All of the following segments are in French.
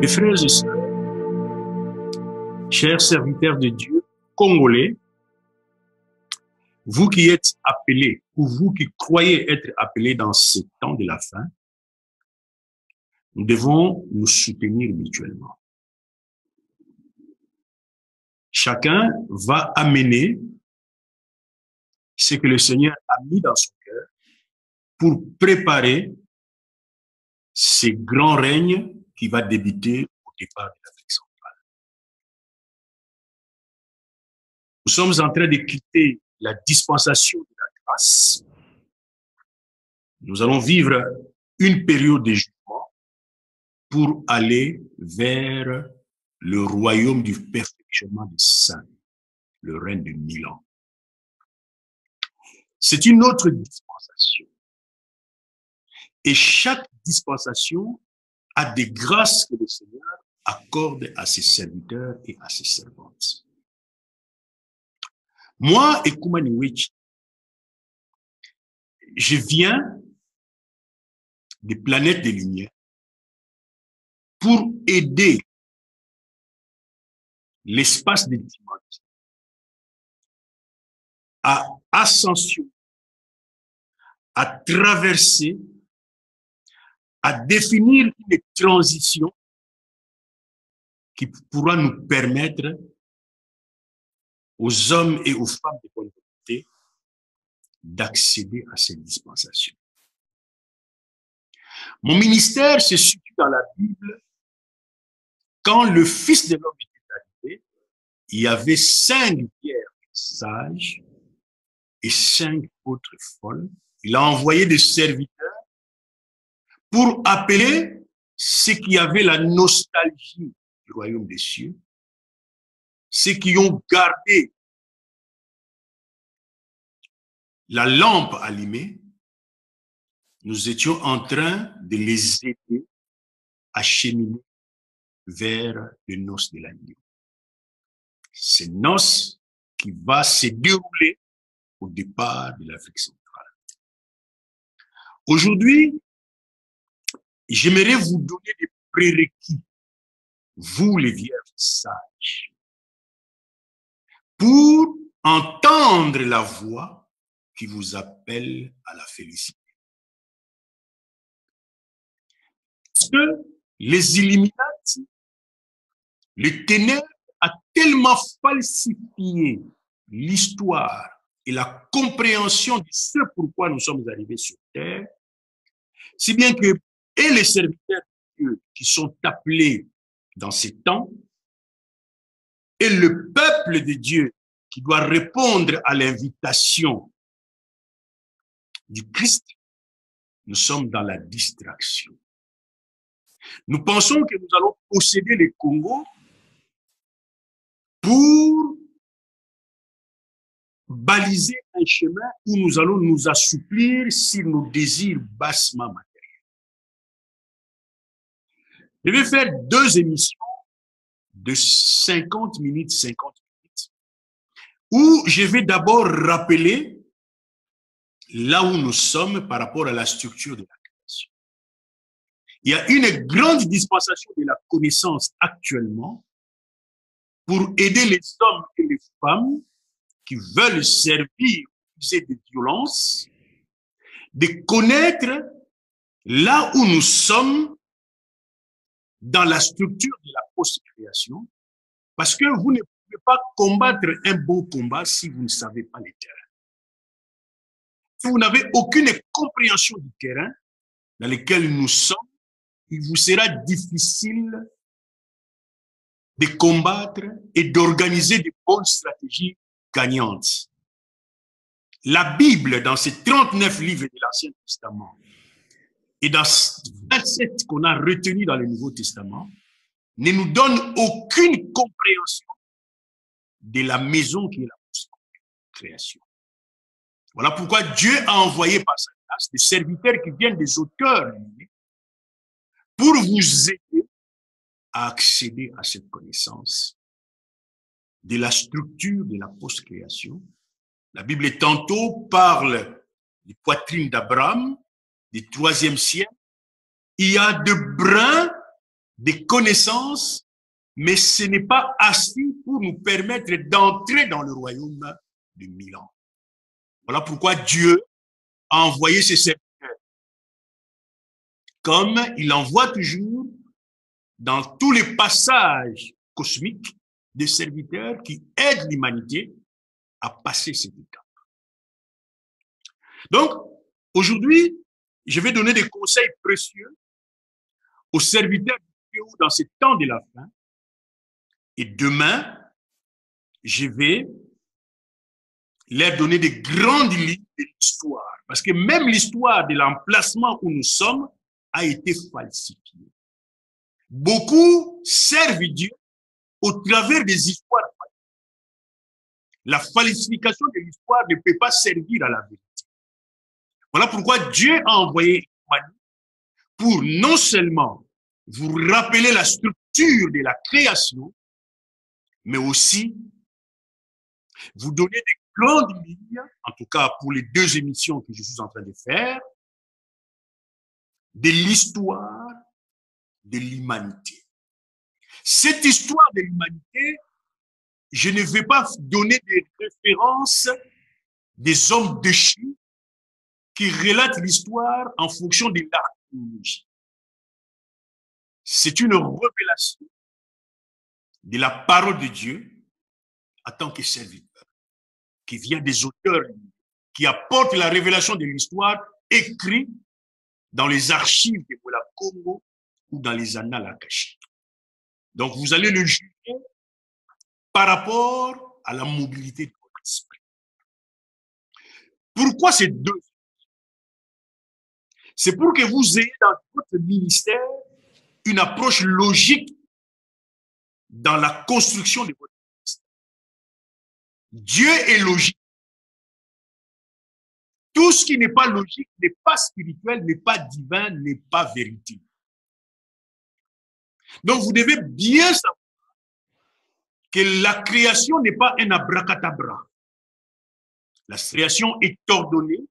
Mes frères et sœurs, chers serviteurs de Dieu, congolais, vous qui êtes appelés, ou vous qui croyez être appelés dans ces temps de la fin, nous devons nous soutenir mutuellement. Chacun va amener ce que le Seigneur a mis dans son cœur pour préparer ce grand règne qui va débuter au départ de l'Afrique centrale. Nous sommes en train de quitter la dispensation de la grâce. Nous allons vivre une période de jugement pour aller vers le royaume du perfectionnement des saints, le règne de 1000 ans. C'est une autre dispensation. Et chaque dispensation a des grâces que le Seigneur accorde à ses serviteurs et à ses servantes. Moi, Ekumani Wechi, je viens des planètes des lumières pour aider l'espace des dimensions à ascension, à traverser, à définir une transition qui pourra nous permettre aux hommes et aux femmes de bonne volonté d'accéder à cette dispensation. Mon ministère se situe dans la Bible. Quand le Fils de l'homme était arrivé, il y avait 5 vierges sages et 5 autres folles. Il a envoyé des serviteurs pour appeler ceux qui avaient la nostalgie du royaume des cieux, ceux qui ont gardé la lampe allumée. Nous étions en train de les aider à cheminer vers le noces de l'agneau. C'est noces qui va se dérouler au départ de l'Afrique centrale. Aujourd'hui, j'aimerais vous donner des prérequis, vous les vierges sages, pour entendre la voix qui vous appelle à la félicité. Parce que les Illuminati, le ténèbres a tellement falsifié l'histoire et la compréhension de ce pourquoi nous sommes arrivés sur Terre, si bien que et les serviteurs de Dieu qui sont appelés dans ces temps, et le peuple de Dieu qui doit répondre à l'invitation du Christ, nous sommes dans la distraction. Nous pensons que nous allons posséder les Congo pour baliser un chemin où nous allons nous assouplir sur nos désirs bassement matériels. Je vais faire 2 émissions de 50 minutes, où je vais d'abord rappeler là où nous sommes par rapport à la structure de la création. Il y a une grande dispensation de la connaissance actuellement pour aider les hommes et les femmes qui veulent servir, user de violence, de connaître là où nous sommes dans la structure de la post-création, parce que vous ne pouvez pas combattre un beau combat si vous ne savez pas les terrains. Si vous n'avez aucune compréhension du terrain dans lequel nous sommes, il vous sera difficile de combattre et d'organiser de bonnes stratégies gagnantes. La Bible, dans ces 39 livres de l'Ancien Testament, et dans 27 qu'on a retenus dans le Nouveau Testament, ne nous donne aucune compréhension de la maison qui est la création. Voilà pourquoi Dieu a envoyé par sa grâce des serviteurs qui viennent des auteurs pour vous aider à accéder à cette connaissance de la structure de la post-création. La Bible tantôt parle des poitrines d'Abraham, du 3e siècle. Il y a de brins des connaissances, mais ce n'est pas assez pour nous permettre d'entrer dans le royaume de 1000 ans. Voilà pourquoi Dieu a envoyé ses serviteurs, comme il envoie toujours dans tous les passages cosmiques des serviteurs qui aident l'humanité à passer cette étape. Donc, aujourd'hui, je vais donner des conseils précieux aux serviteurs de Dieu dans ce temps de la fin. Et demain, je vais leur donner des grandes lignes de l'histoire. Parce que même l'histoire de l'emplacement où nous sommes a été falsifiée. Beaucoup servent Dieu au travers des histoires. La falsification de l'histoire ne peut pas servir à la vérité. Voilà pourquoi Dieu a envoyé Manu pour non seulement vous rappeler la structure de la création, mais aussi vous donner des grandes lignes, en tout cas pour les 2 émissions que je suis en train de faire, de l'histoire de l'humanité. Cette histoire de l'humanité, je ne vais pas donner des références des hommes déchus qui relatent l'histoire en fonction de l'archéologie. C'est une révélation de la parole de Dieu en tant que serviteur, qui vient des auteurs, qui apportent la révélation de l'histoire écrite dans les archives de la Congo ou dans les annales akashiques. Donc, vous allez le juger par rapport à la mobilité de votre esprit. Pourquoi ces 2? C'est pour que vous ayez dans votre ministère une approche logique dans la construction de votre ministère. Dieu est logique. Tout ce qui n'est pas logique n'est pas spirituel, n'est pas divin, n'est pas vérité. Donc, vous devez bien savoir que la création n'est pas un abracadabra. La création est ordonnée.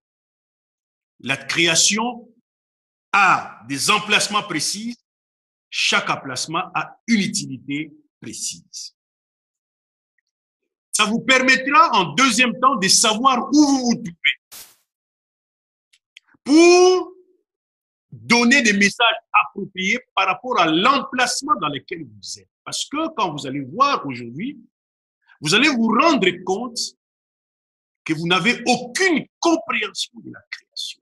La création a des emplacements précis. Chaque emplacement a une utilité précise. Ça vous permettra en deuxième temps de savoir où vous vous trouvez pour donner des messages appropriés par rapport à l'emplacement dans lequel vous êtes. Parce que quand vous allez voir aujourd'hui, vous allez vous rendre compte que vous n'avez aucune compréhension de la création.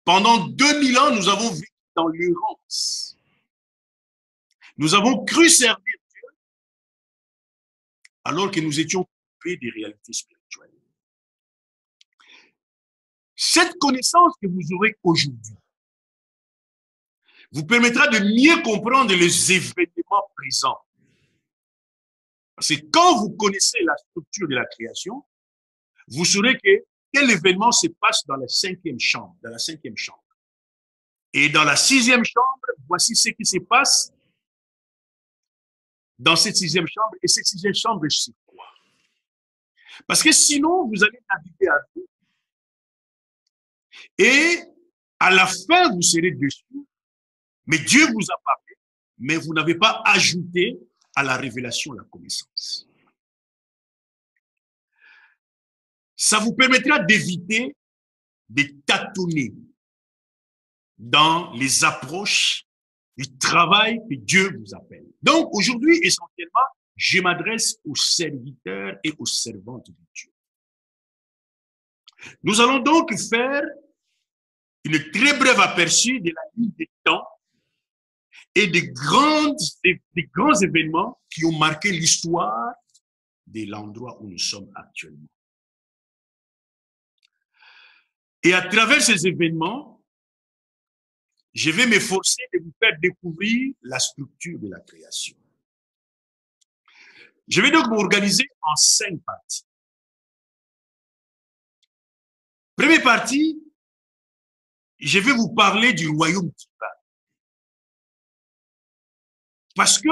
Pendant 2000 ans, nous avons vécu dans l'errance. Nous avons cru servir Dieu alors que nous étions coupés des réalités spirituelles. Cette connaissance que vous aurez aujourd'hui vous permettra de mieux comprendre les événements présents. Parce que quand vous connaissez la structure de la création, vous saurez que quel événement se passe dans la 5e chambre, Et dans la 6e chambre, voici ce qui se passe dans cette 6e chambre. Et cette 6e chambre, c'est quoi? Parce que sinon, vous allez naviguer à vous. Et à la fin, vous serez dessus. Mais Dieu vous a parlé, mais vous n'avez pas ajouté à la révélation la connaissance. Ça vous permettra d'éviter de tâtonner dans les approches du travail que Dieu vous appelle. Donc, aujourd'hui, essentiellement, je m'adresse aux serviteurs et aux servantes de Dieu. Nous allons donc faire une très brève aperçu de la ligne des temps et des grands événements qui ont marqué l'histoire de l'endroit où nous sommes actuellement. Et à travers ces événements, je vais m'efforcer de vous faire découvrir la structure de la création. Je vais donc m'organiser en 5 parties. Première partie, je vais vous parler du royaume divin. Parce que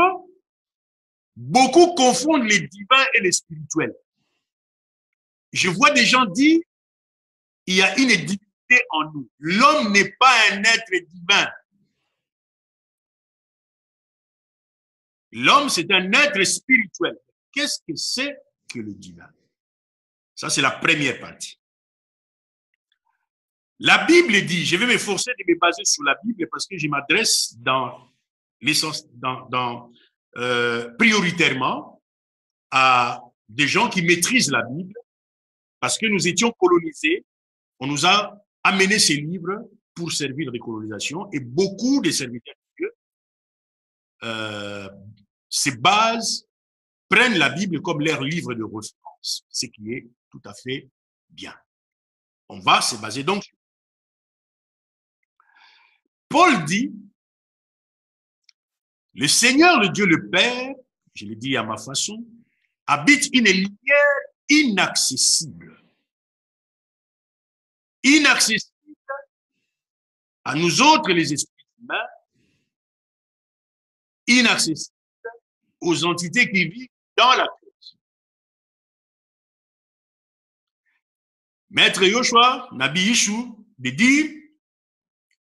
beaucoup confondent les divins et les spirituels. Je vois des gens dire, il y a une divinité en nous. L'homme n'est pas un être divin. L'homme, c'est un être spirituel. Qu'est-ce que c'est que le divin? Ça, c'est la première partie. La Bible dit, je vais m'efforcer de me baser sur la Bible parce que je m'adresse prioritairement à des gens qui maîtrisent la Bible parce que nous étions colonisés. On nous a amené ces livres pour servir de colonisation et beaucoup de serviteurs de Dieu prennent la Bible comme leur livre de référence, ce qui est tout à fait bien. On va se baser donc sur. Paul dit, le Seigneur, le Dieu le Père, je le dis à ma façon, habite une lumière inaccessible. Inaccessible à nous autres, les esprits humains, inaccessible aux entités qui vivent dans la création. Maître Yoshua, Nabi Yishou, de dire,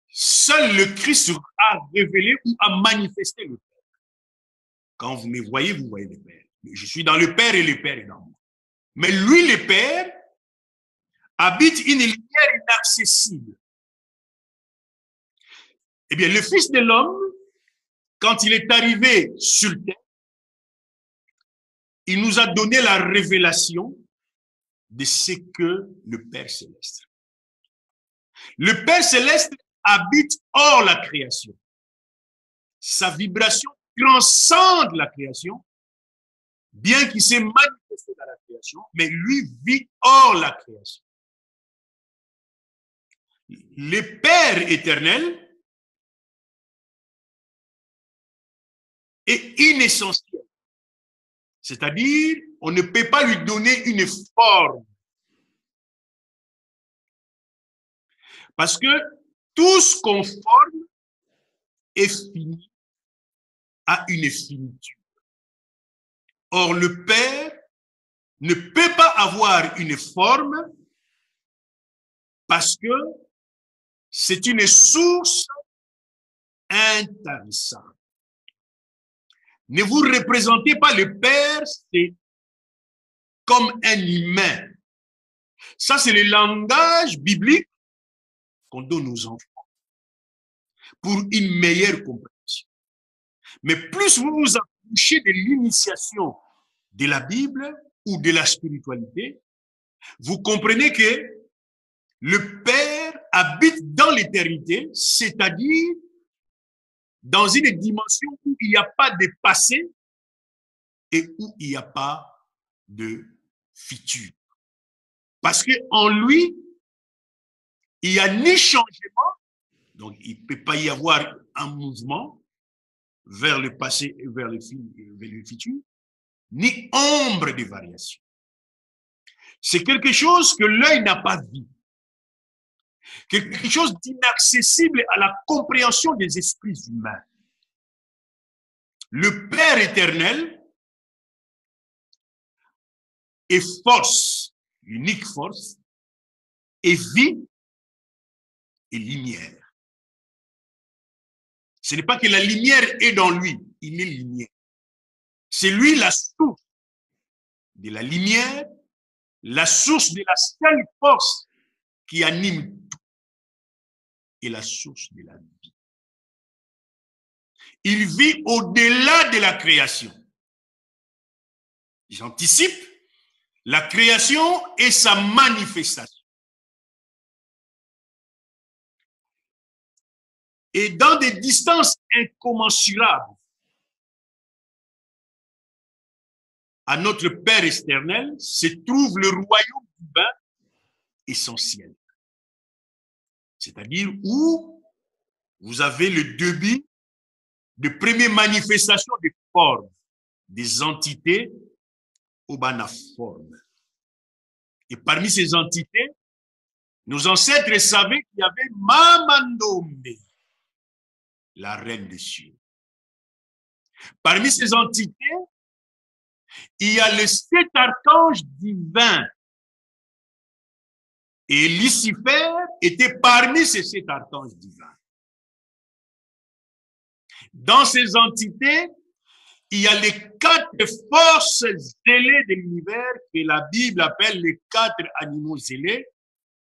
seul le Christ a révélé ou a manifesté le Père. Quand vous me voyez, vous voyez le Père. Je suis dans le Père et le Père est dans moi. Mais lui, le Père, habite une lumière inaccessible. Eh bien, le Fils de l'homme, quand il est arrivé sur terre, il nous a donné la révélation de ce que le Père céleste. Le Père céleste habite hors la création. Sa vibration transcende la création, bien qu'il s'est manifesté dans la création, mais lui vit hors la création. Le Père éternel est inessentiel. C'est-à-dire, on ne peut pas lui donner une forme. Parce que tout ce qu'on forme est fini, a une finitude. Or, le Père ne peut pas avoir une forme parce que c'est une source intarissable. Ne vous représentez pas le Père, c'est comme un humain. Ça, c'est le langage biblique qu'on donne aux enfants pour une meilleure compréhension. Mais plus vous vous approchez de l'initiation de la Bible ou de la spiritualité, vous comprenez que le Père habite dans l'éternité, c'est-à-dire dans une dimension où il n'y a pas de passé et où il n'y a pas de futur. Parce qu'en lui, il n'y a ni changement, donc il ne peut pas y avoir un mouvement vers le passé et vers le futur, ni ombre de variation. C'est quelque chose que l'œil n'a pas vu. Quelque chose d'inaccessible à la compréhension des esprits humains. Le Père éternel est force, l'unique force, et vie et lumière. Ce n'est pas que la lumière est dans lui, il est lumière. C'est lui la source de la lumière, la source de la seule force qui anime tout et la source de la vie. Il vit au-delà de la création. J'anticipe, la création est sa manifestation. Et dans des distances incommensurables à notre Père éternel se trouve le royaume divin essentiel. C'est-à-dire où vous avez le début de première manifestation des formes, des entités au forme. Et parmi ces entités, nos ancêtres savaient qu'il y avait Mamandome, la reine des cieux. Parmi ces entités, il y a les 7 archanges divins. Et Lucifer était parmi ces 7 archanges divins. Dans ces entités, il y a les 4 forces zélées de l'univers que la Bible appelle les 4 animaux zélés.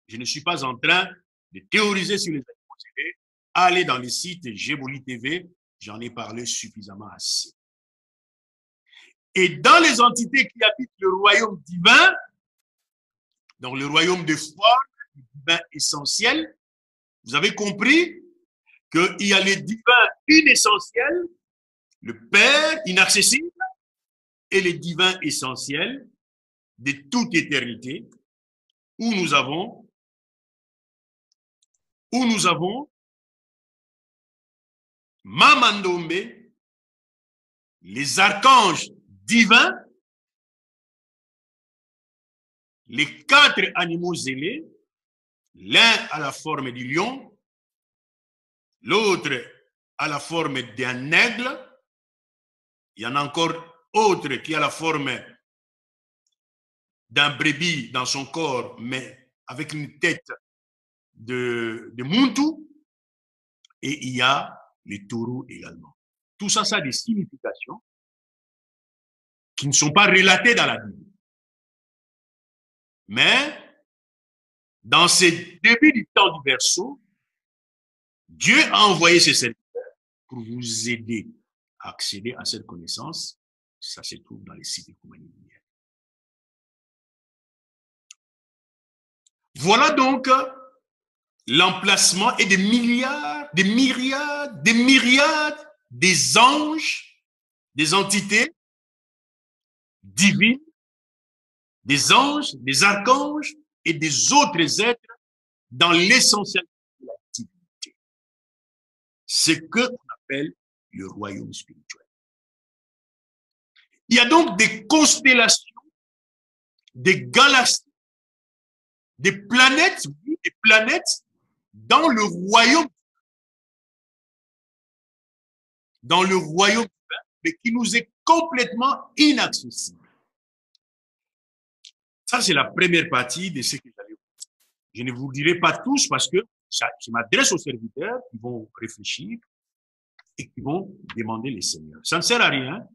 Je ne suis pas en train de théoriser sur les animaux zélés. Allez dans le site Jéboli TV, j'en ai parlé suffisamment assez. Et dans les entités qui habitent le royaume divin, dans le royaume de foi, le divin essentiel, vous avez compris qu'il y a le divin inessentiel, le Père inaccessible, et le divin essentiel de toute éternité, où nous avons Mamandombe, les archanges divins, les 4 animaux zélés, l'un à la forme du lion, l'autre à la forme d'un aigle, il y en a encore autre qui a la forme d'un brebis dans son corps, mais avec une tête de Muntu, et il y a les taureaux également. Tout ça, ça a des significations qui ne sont pas relatées dans la Bible. Mais dans ces débuts du temps du Verseau, Dieu a envoyé ses serviteurs pour vous aider à accéder à cette connaissance. Ça se trouve dans les sites écuméniques. Voilà donc l'emplacement et des milliards, des myriades, des myriades des anges, des entités divines, des anges, des archanges et des autres êtres dans l'essentiel de la divinité. Ce qu'on appelle le royaume spirituel. Il y a donc des constellations, des galaxies, des planètes dans le royaume divin, mais qui nous est complètement inaccessible. Ça, c'est la première partie de ce que j'allais vous dire. Je ne vous dirai pas tous parce que je m'adresse aux serviteurs qui vont réfléchir et qui vont demander les seigneurs. Ça ne sert à rien,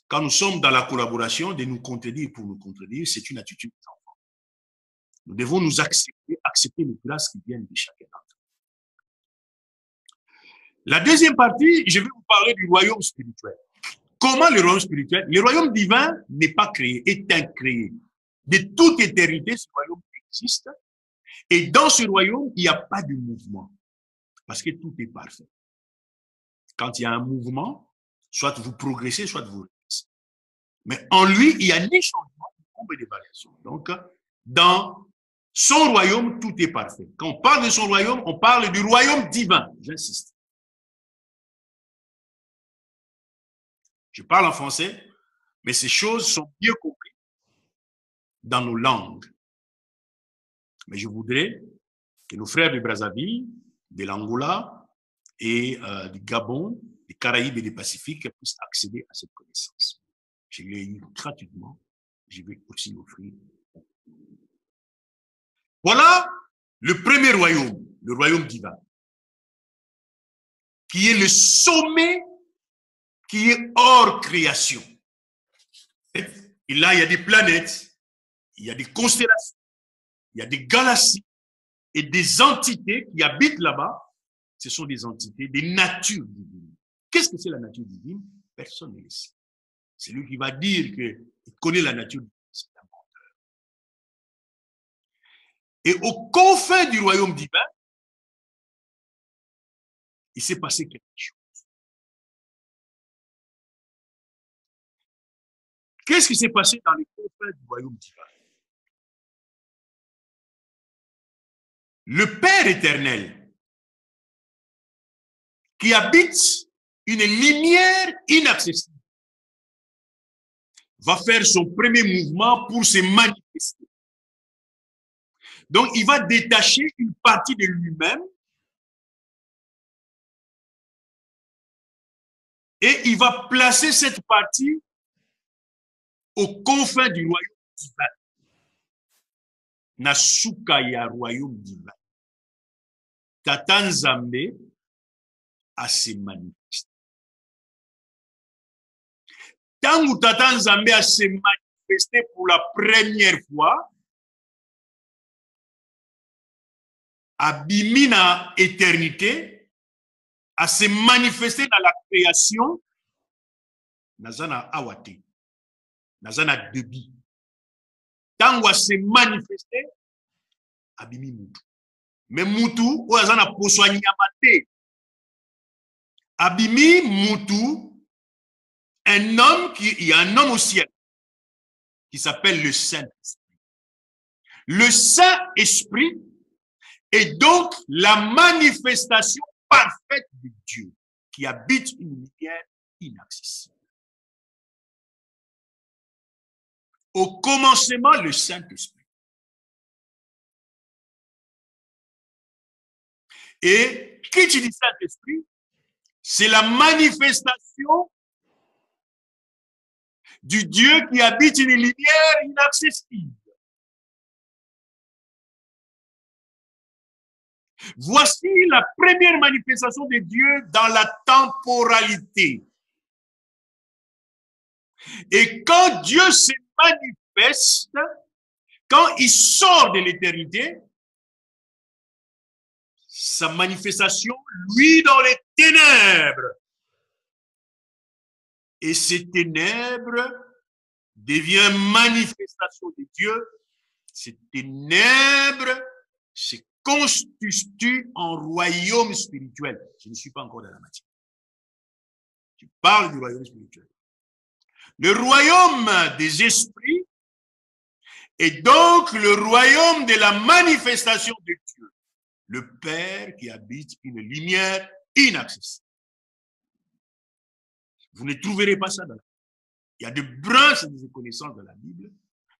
quand nous sommes dans la collaboration, de nous contredire pour nous contredire. C'est une attitude d'enfant. Nous devons nous accepter les grâces qui viennent de chacun d'entre nous. La deuxième partie, je vais vous parler du royaume spirituel. Comment le royaume spirituel? Le royaume divin n'est pas créé, est incréé. De toute éternité, ce royaume existe. Et dans ce royaume, il n'y a pas de mouvement. Parce que tout est parfait. Quand il y a un mouvement, soit vous progressez, soit vous regressez. Mais en lui, il n'y a ni changement, ni ombre de variation. Donc, dans son royaume, tout est parfait. Quand on parle de son royaume, on parle du royaume divin. J'insiste. Je parle en français, mais ces choses sont bien comprises dans nos langues. Mais je voudrais que nos frères du Brazzaville, de l'Angola et du Gabon, des Caraïbes et du Pacifique puissent accéder à cette connaissance. Je l'ai eu gratuitement. Je vais aussi l'offrir. Voilà le premier royaume, le royaume divin, qui est le sommet, qui est hors création. Et là, il y a des planètes, il y a des constellations, il y a des galaxies et des entités qui habitent là-bas. Ce sont des entités, des natures divines. Qu'est-ce que c'est la nature divine? Personne ne le sait. C'est lui qui va dire qu'il connaît la nature divine, c'est un menteur. Et aux confins du royaume divin, il s'est passé quelque chose. Qu'est-ce qui s'est passé dans les confins du royaume divin? Le Père éternel, qui habite une lumière inaccessible, va faire son premier mouvement pour se manifester. Donc, il va détacher une partie de lui-même et il va placer cette partie aux confins du royaume divin. Nasukaya royaume divin. Tatanzambe a se manifester. Tant que Tata Nzambe a se manifesté pour la première fois, abimi na éternité, a se manifesté dans la création, nazana awate, nazana debi. Tant que se manifesté, abimi mutu. Mais mutu, ou azana poswani yamate. Abimi mutu, un homme il y a un homme au ciel qui s'appelle le Saint-Esprit. Le Saint-Esprit est donc la manifestation parfaite de Dieu qui habite une lumière inaccessible. Au commencement, le Saint-Esprit. Et qui dit Saint-Esprit? C'est la manifestation du Dieu qui habite une lumière inaccessible. Voici la première manifestation de Dieu dans la temporalité. Et quand Dieu se manifeste, quand il sort de l'éternité, sa manifestation, lui, dans les ténèbres. Et ces ténèbres deviennent manifestation de Dieu. Ces ténèbres se constituent en royaume spirituel. Je ne suis pas encore dans la matière. Je parle du royaume spirituel. Le royaume des esprits est donc le royaume de la manifestation de Dieu, le Père qui habite une lumière inaccessible. Vous ne trouverez pas ça dans la Bible. Il y a des branches de connaissances dans la Bible,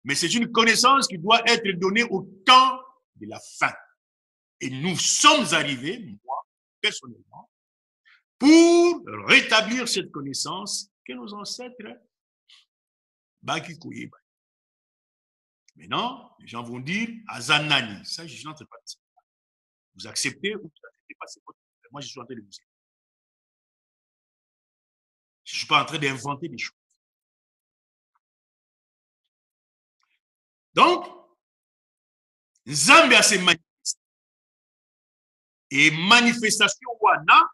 mais c'est une connaissance qui doit être donnée au temps de la fin. Et nous sommes arrivés, moi, personnellement, pour rétablir cette connaissance que nos ancêtres Bakikoye. Maintenant, les gens vont dire Azanani. Ça, je n'entre pas dans ça. Vous acceptez ou vous n'acceptez pas, c'est votre problème. Moi, je suis en train de vous dire. Je ne suis pas en train d'inventer des choses. Donc, Nzambe a ses manifestations. Et manifestation wana,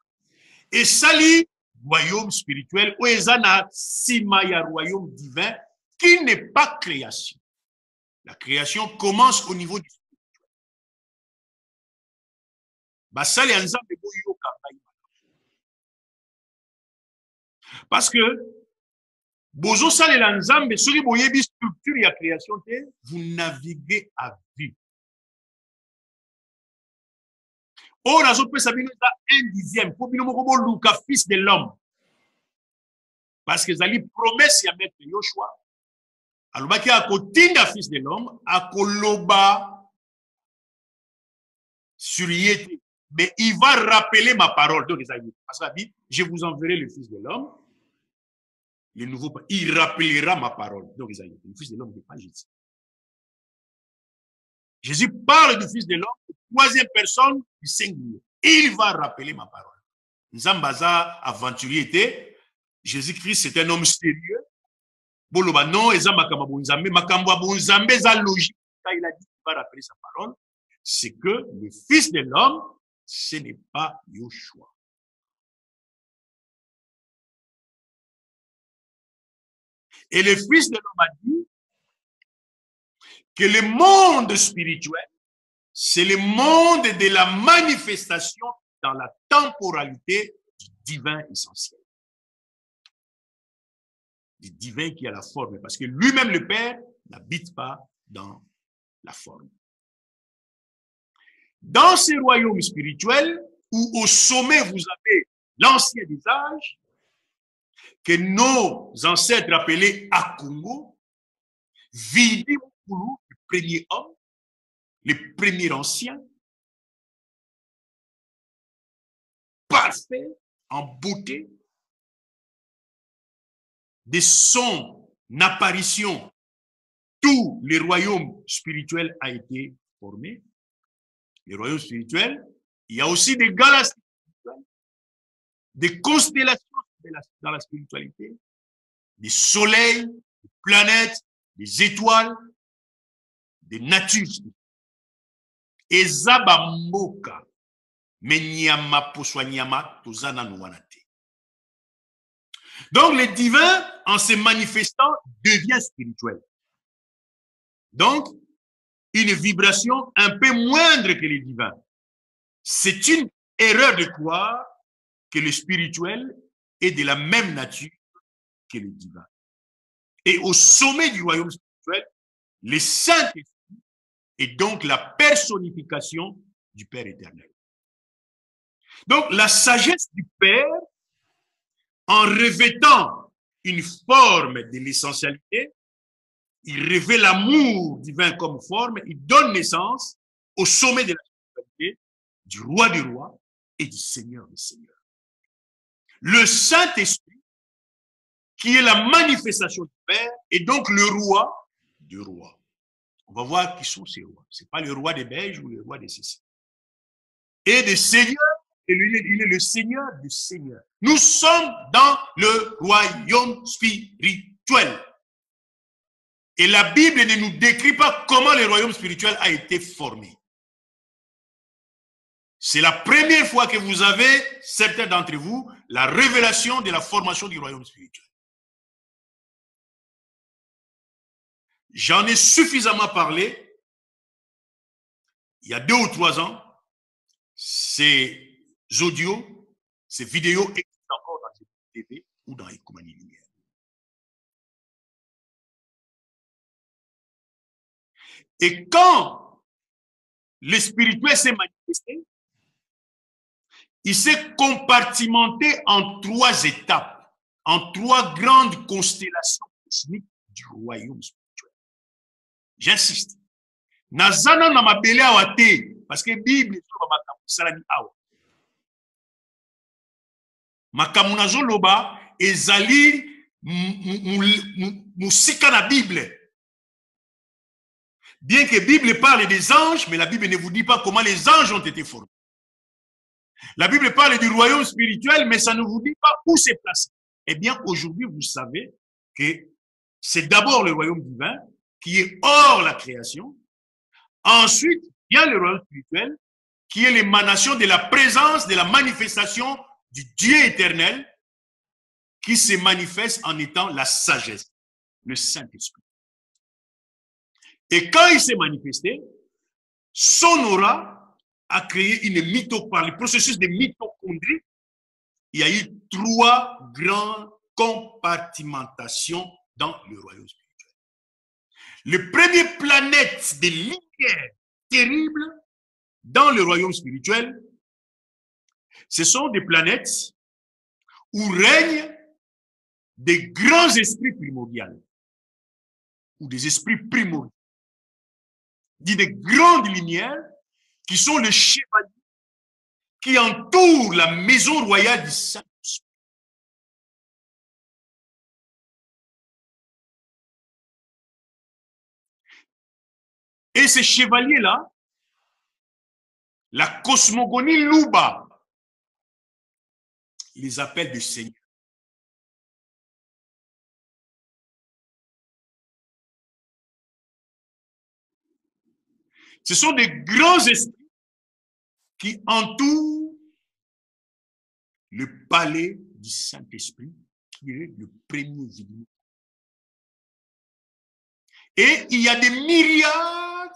et sali royaume spirituel, ou ezana simaya royaume divin, qui n'est pas création. La création commence au niveau du spirituel. Basali Nzambe boyoka. Parce que bozo salela Nzambe soki boyebi structure ya création te, vous naviguez à vue. On a un dixième pour Luka, fils de l'homme. Parce que Zali promesse à mettre Yoshua. Alors, il y a un fils de l'homme, à Koloba sur Yété. Mais il va rappeler ma parole. Donc, parce qu'il dit, je vous enverrai le fils de l'homme. Le nouveau, il rappellera ma parole. Donc, le fils de l'homme n'est pas Jésus. Jésus parle du fils de l'homme, troisième personne du singulier. Il va rappeler ma parole. Nzambaza aventurier était, Jésus-Christ c'est un homme sérieux. Boloba non, eza makambo nzambe, makambo nzambe za logique. Quand il a dit qu'il va rappeler sa parole, c'est que le fils de l'homme, ce n'est pas Yoshua. Et le fils de l'homme a dit que le monde spirituel, c'est le monde de la manifestation dans la temporalité du divin essentiel. Du divin qui a la forme, parce que lui-même, le Père, n'habite pas dans la forme. Dans ces royaumes spirituels, où au sommet vous avez l'ancien des âges, que nos ancêtres appelaient Akungo, Vidi Mukulu, le premier homme, le premier ancien, parfait, en beauté, de son apparition, tout le royaume spirituel a été formé. Les royaumes spirituels, il y a aussi des galaxies spirituelles, des constellations dans la spiritualité, des soleils, des planètes, des étoiles, des natures. Eza bamboka, mais nyama poswa nyama tozana nuanate. Donc le divin, en se manifestant, devient spirituel. Donc, une vibration un peu moindre que le divin. C'est une erreur de croire que le spirituel est de la même nature que le divin. Et au sommet du royaume spirituel, le Saint-Esprit est donc la personnification du Père éternel. Donc, la sagesse du Père, en revêtant une forme de l'essentialité, il revêt l'amour divin comme forme, il donne naissance au sommet de la spiritualité du roi des rois et du Seigneur des seigneurs. Le Saint-Esprit, qui est la manifestation du Père, est donc le roi du roi. On va voir qui sont ces rois. Ce n'est pas le roi des Belges ou le roi des Siciliens. Et des seigneurs, et lui, il est le Seigneur des seigneurs. Nous sommes dans le royaume spirituel. Et la Bible ne nous décrit pas comment le royaume spirituel a été formé. C'est la première fois que vous avez, certains d'entre vous, la révélation de la formation du royaume spirituel. J'en ai suffisamment parlé il y a 2 ou 3 ans. Ces audios, ces vidéos existent encore dans les TV ou dans Ecumanie Lumière. Et quand le spirituel s'est manifesté, il s'est compartimenté en 3 étapes, en 3 grandes constellations cosmiques du royaume spirituel. J'insiste. Nazana na mabele awa te, parce que Bible est sur makambo salami awa. Makambo nazoloba ezali musika na Bible. Bien que la Bible parle des anges, mais la Bible ne vous dit pas comment les anges ont été formés. La Bible parle du royaume spirituel, mais ça ne vous dit pas où c'est placé. Eh bien, aujourd'hui, vous savez que c'est d'abord le royaume divin qui est hors la création. Ensuite, il y a le royaume spirituel qui est l'émanation de la présence, de la manifestation du Dieu éternel qui se manifeste en étant la sagesse, le Saint-Esprit. Et quand il s'est manifesté, son aura a créé une par le processus de mitochondrie. Il y a eu 3 grandes compartimentations dans le royaume spirituel. Les premières planètes de lumière terribles dans le royaume spirituel, ce sont des planètes où règnent des grands esprits primordiaux ou des esprits primordiaux, dit des grandes lumières qui sont les chevaliers qui entourent la maison royale du Saint-Esprit. Et ces chevaliers-là, la cosmogonie Louba, ils les appellent des seigneurs. Ce sont des grands esprits qui entourent le palais du Saint-Esprit, qui est le premier vigile. Et il y a des myriades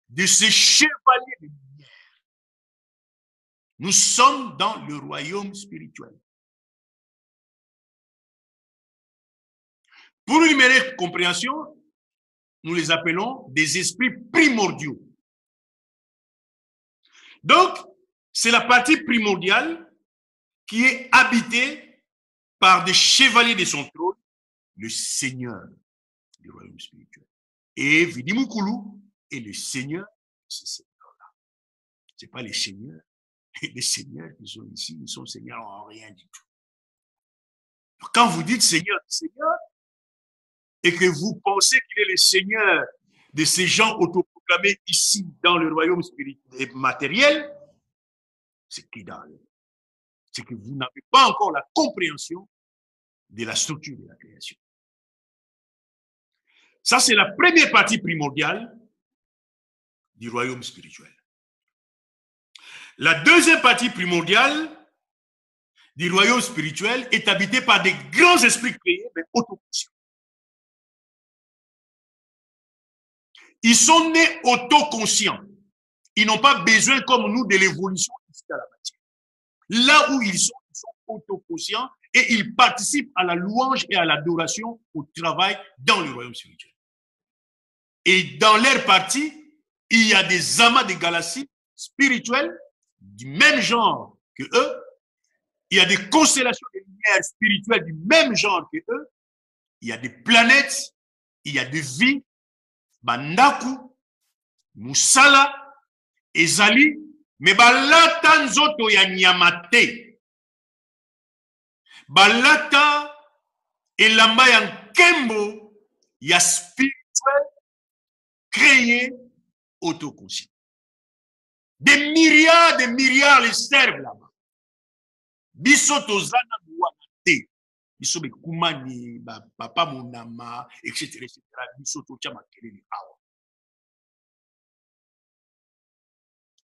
de ces chevaliers de lumière. Nous sommes dans le royaume spirituel. Pour une meilleure compréhension, nous les appelons des esprits primordiaux. Donc, c'est la partie primordiale qui est habitée par des chevaliers de son trône, le Seigneur du royaume spirituel. Et Vidimukulu est le Seigneur de ce Seigneur-là. Ce n'est pas les seigneurs. Les seigneurs qui sont ici, ils sont seigneurs en rien du tout. Quand vous dites Seigneur, Seigneur, et que vous pensez qu'il est le Seigneur de ces gens autoproclamés ici dans le royaume spirituel matériel, c'est Kidal. c'est que vous n'avez pas encore la compréhension de la structure de la création. Ça, c'est la première partie primordiale du royaume spirituel. La deuxième partie primordiale du royaume spirituel est habitée par des grands esprits créés, mais autoconscients. Ils sont nés autoconscients. Ils n'ont pas besoin, comme nous, de l'évolution ici à la matière. Là où ils sont autoconscients et ils participent à la louange et à l'adoration au travail dans le royaume spirituel. Et dans leur partie, il y a des amas de galaxies spirituelles du même genre que eux. Il y a des constellations de lumière spirituelles du même genre que eux. Il y a des planètes, il y a des vies, Bandaku, Musala, Ezali, mais balata nzoto ya nyamate. Balata elamba ya nkembo ya spirituel créé autoconscient. Des milliards les servent là-bas. Biso tozana mwana te. Biso bekumani, papa monama, etc. Biso tocha makelele awa.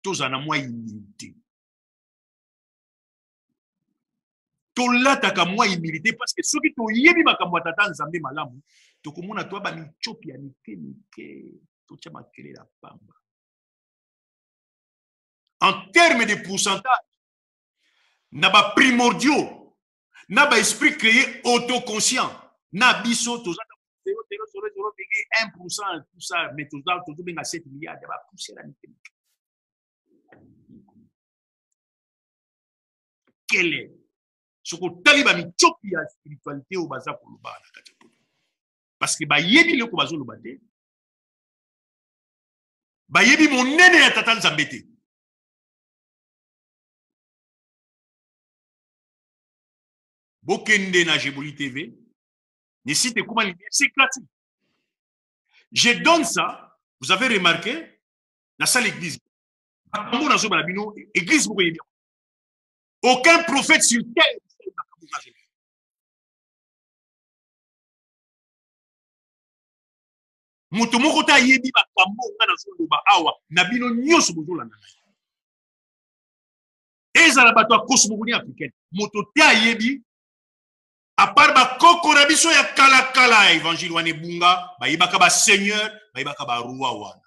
Tozana mwa humilité. Tolataka mwa humilité parce que soki toyebi makambo ya tata nzambe malamu, tokomona toa ba michopi ya mike tocha makelele ya pamba. En termes de pourcentage, na ba primordiaux, na ba esprit créé autoconscient, na biso tozana 0,1%, tout ça, mais tozana tozobenga 7 milliards, ba pousser la mike. Quel est ce que taliba michopi ya spiritualité au baza koloba na kati. Parce que ba yebi le ko bazo loba te. Ba yebi monene ya tata nzambe te. Bokende na Jeboli TV, ne site comment c'est gratuit. Je donne ça, vous avez remarqué, dans ça l'église. Église, aucun prophète sur terre. Moto moko ta yebi bakambo nga na zoloba awa na bino nyoso bozolanda na ye. Ezala bato ya cosmogonie africaine. Moto ta yebi à part ba koko na biso ya kala kala évangile wana bunga ba yebaka ba seigneur ba yebaka ba roi wana.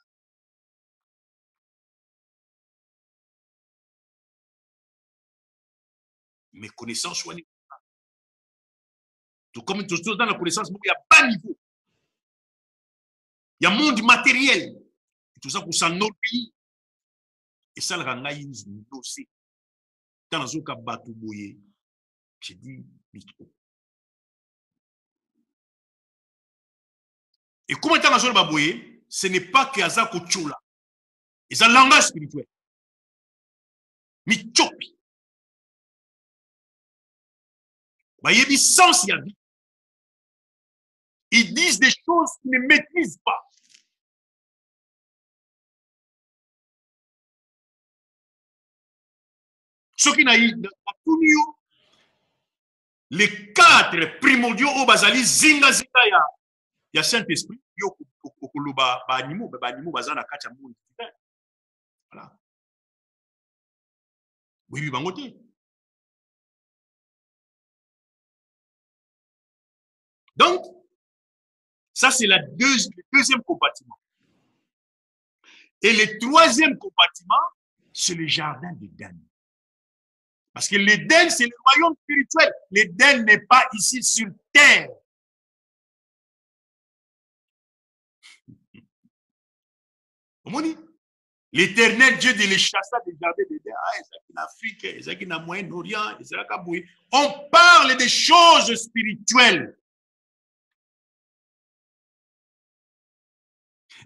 Mes connaissances wana tout comme tout dans la connaissance il y a pas niveau. Il y a monde matériel. Tout ça pour s'enorgueillir. Et ça, le rangaï nous dossier. Dans un cas bateau boyé, j'ai dit micro. Et comment dans un cas boyé, ce n'est pas que Aza Kochola. Et ça langage spirituel. Michopi. Bayebi sens ya vie. Ils disent des choses qu'ils ne maîtrisent pas. Ce qui n'a eu les 4 primordiaux au Bazali, Zinga Zinga ya. Il y a Saint-Esprit, il y a animaux, bazana kacha monde. Voilà. Oui, bangote. Donc, ça c'est le deuxième compartiment. Et le troisième compartiment, c'est le jardin d'Éden. Parce que l'Éden, c'est le royaume spirituel. L'Éden n'est pas ici sur terre. L'éternel Dieu de les chassa des jardins d'Éden. En Afrique, en Moyen-Orient, on parle des choses spirituelles.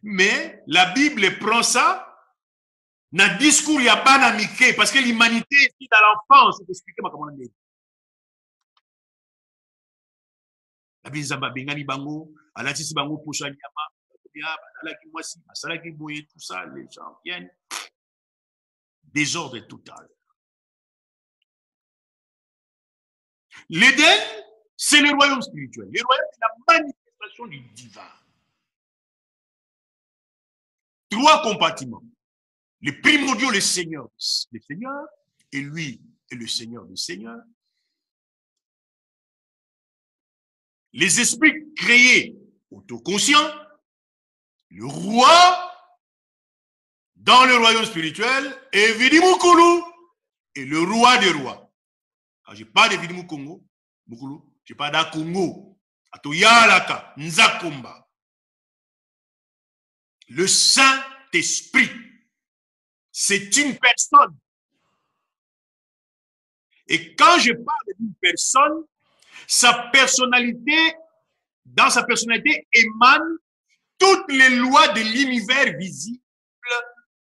Mais la Bible prend ça dans le discours, il n'y a pas d'amitié parce que l'humanité est dans l'enfance. C'est expliqué comment on dit. La Bible dit Bengani Bango, Alatisi Bango Pochanyama, Alaki Mwasi, Asalaki Boye, tout ça, les gens viennent. Désordre total. L'Éden, c'est le royaume spirituel. Le royaume, c'est la manifestation du divin. 3 compartiments. Le primordial, le Seigneur des Seigneurs, et lui est le Seigneur des Seigneurs. Les esprits créés, autoconscients, le roi dans le royaume spirituel, et Vidimukulu, et le roi des rois. Je parle de Vidimukulu, je parle d'Akongo, Atoyalaka, Nzakomba. Le Saint-Esprit, c'est une personne. Et quand je parle d'une personne, sa personnalité, dans sa personnalité émanent toutes les lois de l'univers visible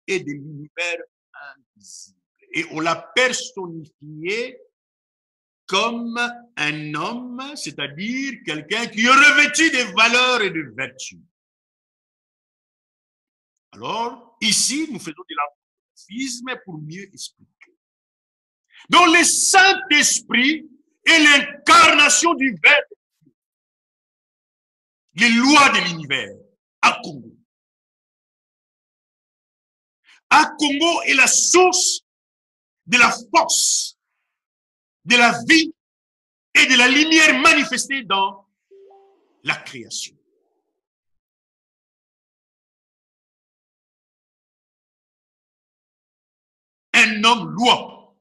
et de l'univers invisible. Et on l'a personnifié comme un homme, c'est-à-dire quelqu'un qui est revêtu de valeurs et de vertus. Alors, ici, nous faisons de l'apophysique pour mieux expliquer. Donc, le Saint-Esprit est l'incarnation du Verbe, les lois de l'univers, à Congo. À Congo est la source de la force, de la vie et de la lumière manifestée dans la création. Un homme loi,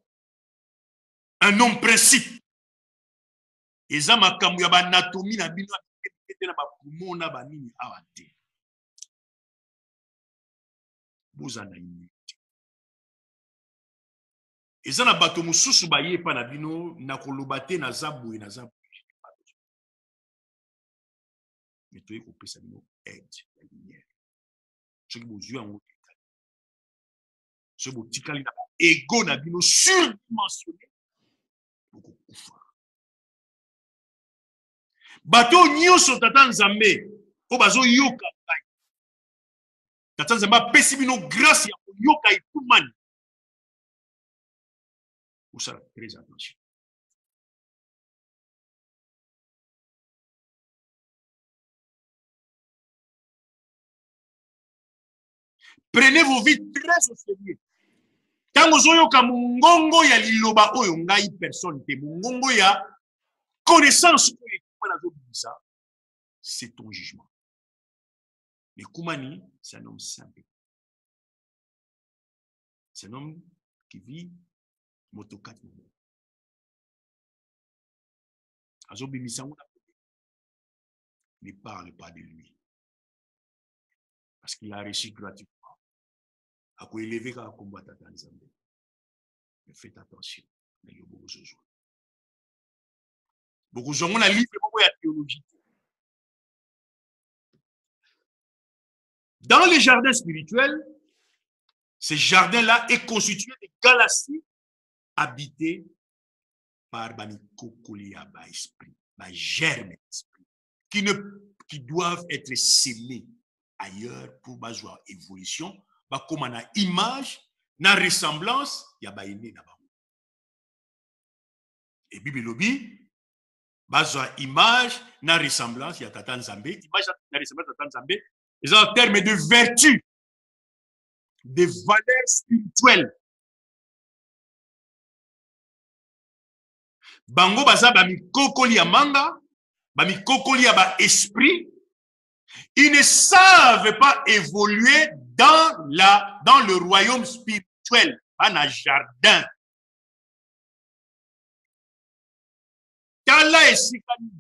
un homme principe. Et ça m'a kambu ya anatomie na bino na ba poumon na ba nini awate. Bozana immunité. Et ça na bato mususu ba yepa na bino na koloba te na zabu et na zabu. Mais tu es coupé ça bino aide la lumière. Ce qui vous yeux en haut. Ce qui tikali na ego na bino surdimensionné. Beaucoup kufa. Bato nyonso tata nzambe o bazo yoka kai. Tata nzambe pesi bino grâce ya yoka itumani. Vous savez très attention. Prenez vos vies très au sérieux. Tango zoyoka mungongo ya liloba oyo ngai personne te mungongo ya connaissance ça, c'est ton jugement. Mais Koumani, c'est un homme simple. C'est un homme qui vit motokat. Ne parle pas de lui. Parce qu'il a reçu gratuitement. À quoi élever quand on combat dans les Zambie. Mais faites attention. Beaucoup de gens ont un livre de la théologie. Dans les jardins spirituels, ce jardin-là est constitué de galaxies habitées par Bani Kokolia, esprit, germe d'esprit, qui doivent être sémés ailleurs pour avoir évolution, comme on a image, na ressemblance, il y a baïné là-bas. Et Bible lobby, bazwa image, na ressemblance, il y a Tatan Zambé, image na ressemblance Tatan Zambé, ils ont en termes de vertu, de valeurs spirituelles. Bango baza ba mikokoli ya manga, ba mikokoli ya ba esprit, ils ne savent pas évoluer dans le royaume spirituel, pas dans le jardin. Tala esikani.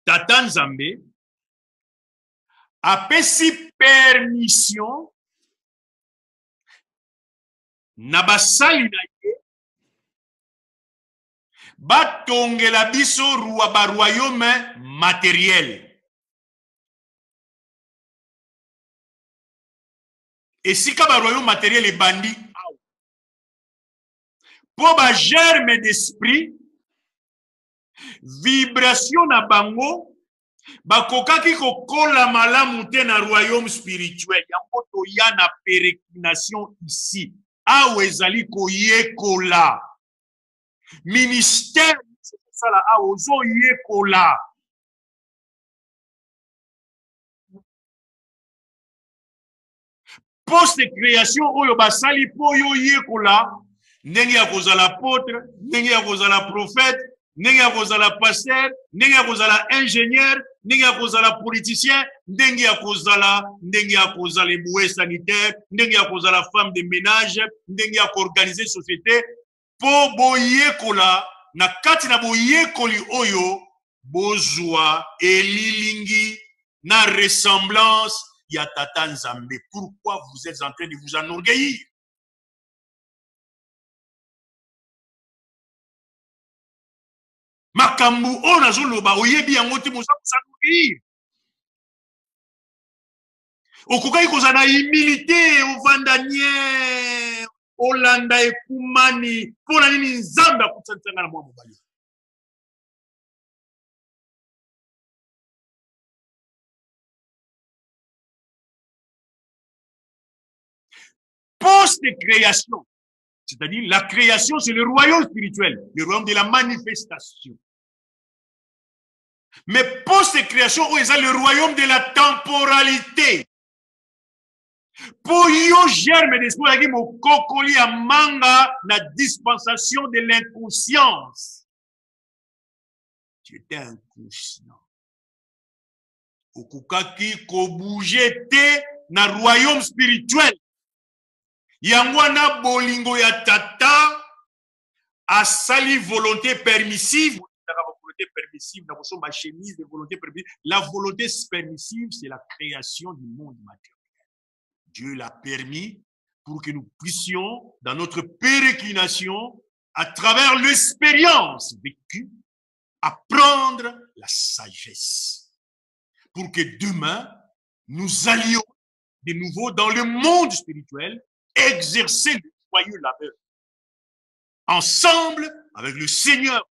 Tata Nzambe a pesi permission na basali na ye batongela biso ba royaume matériel. Et si ka ba royaume matériel e bandi aw po ba germe d'esprit vibration na bango bakokaki kokola malamu te na royaume spirituel yango toya na pérégrinations ici awa ezali koyekola Ministère, c'est ça là, à ozo yekola. Post-création, oyo basali po yo yekola, ndenge ya kozala apôtre, ndenge ya kozala prophète, ndenge ya kozala pasteur, ndenge ya kozala ingénieur, ndenge ya kozala politicien, ndenge ya kozala éboué sanitaire, ndenge ya kozala femme de ménage, ndenge ya koorganiser société, po boyekola, na kati na boyekoli oyo, bozwa elilingi na ressemblance ya Tata Nzambe. Pourquoi vous êtes en train de vous enorgueillir? Makambu on azoloba oyebi yango te moza s'enorgueillir. Okokai kozana humilité ovandanie olanda ekumani pona nini Nzambe akutsanga na mwa mobali. Post-création, c'est-à-dire la création, c'est le royaume spirituel, le royaume de la manifestation. Mais post-création, c'est le royaume de la temporalité. Pour yo germe d'espoir qui mo kokoli a manga la dispensation de l'inconscience. Tu étais inconscient. Okukaki ko bouger te na royaume spirituel. Yangwana bolingo ya tata a sali volonté permissive. Volonté permissive, ma chemise de volonté permissive. La volonté permissive, c'est la création du monde matériel. Dieu l'a permis pour que nous puissions, dans notre pérégrination, à travers l'expérience vécue, apprendre la sagesse. Pour que demain, nous allions de nouveau dans le monde spirituel, exercer le joyeux labeur. Ensemble, avec le Seigneur,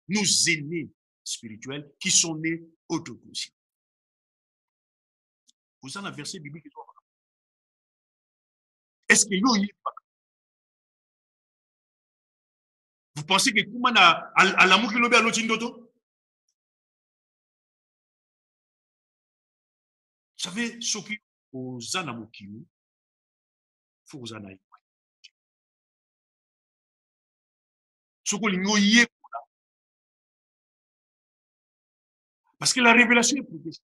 nos aînés spirituels qui sont nés autoconscients. Vous avez un verset biblique. Est-ce que vous pensez que Koumana a l'amour qui l'obéit à l'autre? Vous savez, ce qui aux anamokimu, il faut aux anaïs. Ce qu'on y parce que la révélation est progressive.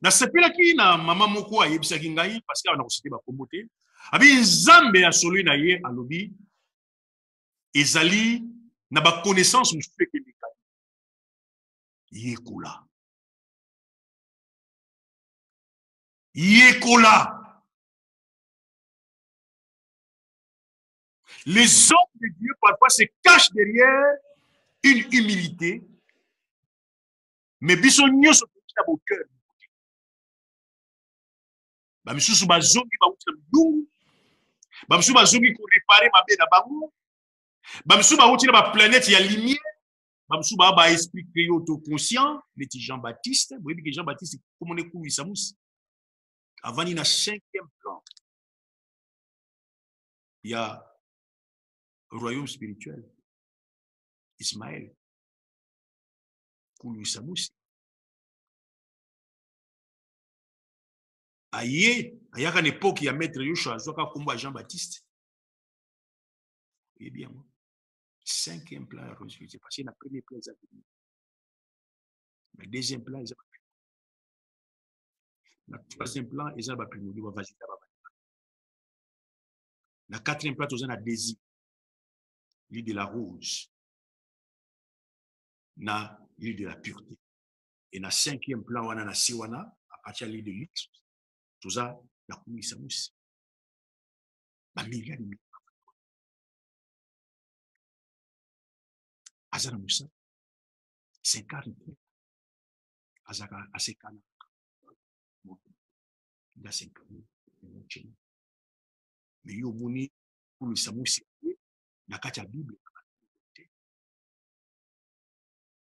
Na sepelaki na mama moko ayebisaki ngai parce que na kosite bakombo te abi Nzambe ya solo na ye alobi ezali na ba connaissance mosusu ekendeka yekola les hommes de Dieu parfois se cachent derrière une humilité mais biso nyonso na bo cœur ba misusu bazongi ba uti ndungu ba misusu bazongi ko réparer mabe na bango ba misusu ba uti na ba planète ya lumière ba misusu ba esprit créé autoconscient neti Jean-Baptiste vous voyez que Jean-Baptiste comme on est couru Samus avant il na 5e plan il y a royaume spirituel Ismaël couru Samus aye ayaka na époque ya maître Yoshua azoka kombo Jean-Baptiste et bien 5e plan ya royaume spirituel parce que na premier plan ça le 2e plan ça le 3e plan ils ont ba primordial ba vagita ba le 4e plan ils ont un désir l'île de la rose na l'île de la pureté et na 5e plan wana na siwana à partir de l'île de luxe tout ça la commune Samus ba milliards de azana musa 50 azaka asekana da 50 mais yo moni pour Samus na kati ya Bible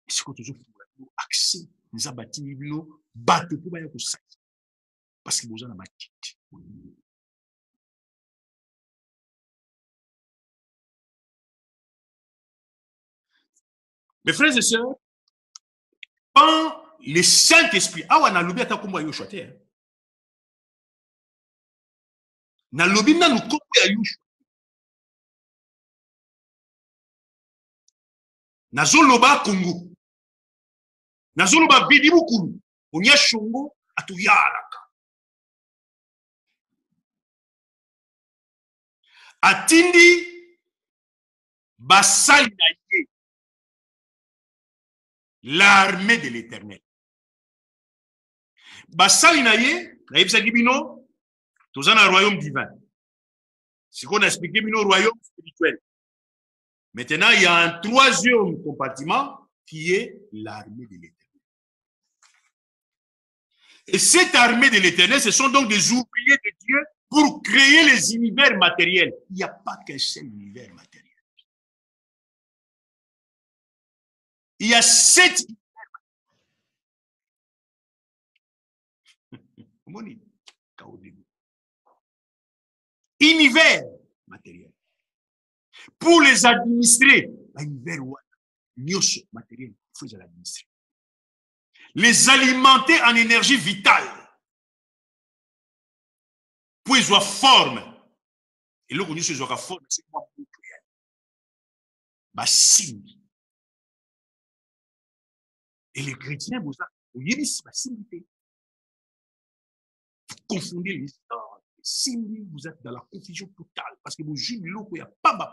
ce que toujours accès nous abati bino bato pour ba ko parce que vous en avez matite Mes frères et sœurs, quand le Saint-Esprit, ah ouais, nalobi ata kombo ya Yoshua te. Nalobi na kombo ya Yoshua. Nazoloba Congo. Nazoloba bidi bukulu. Onya shongo atuyaraka. Atindi basali na ye. L'armée de l'Éternel. Basali na ye, na yebisaki bino, toza na royaume divin. C'est qu'on a expliqué bino royaume spirituel. Maintenant, il y a un troisième compartiment qui est l'armée de l'Éternel. Et cette armée de l'Éternel, ce sont donc des ouvriers de Dieu pour créer les univers matériels. Il n'y a pas qu'un seul univers matériel. Il y a 7 univers matériels. Pour les administrer, l'univers matériel, il faut les administrer. Les alimenter en énergie vitale. Pour qu'ils soient forme. Et là, on dit qu'ils soient forme, c'est quoi pour créer? Basim. Et les chrétiens, vous confondez les histoires. Simbi, vous êtes dans la confusion totale parce que vous jugez l'eau, il n'y a pas de.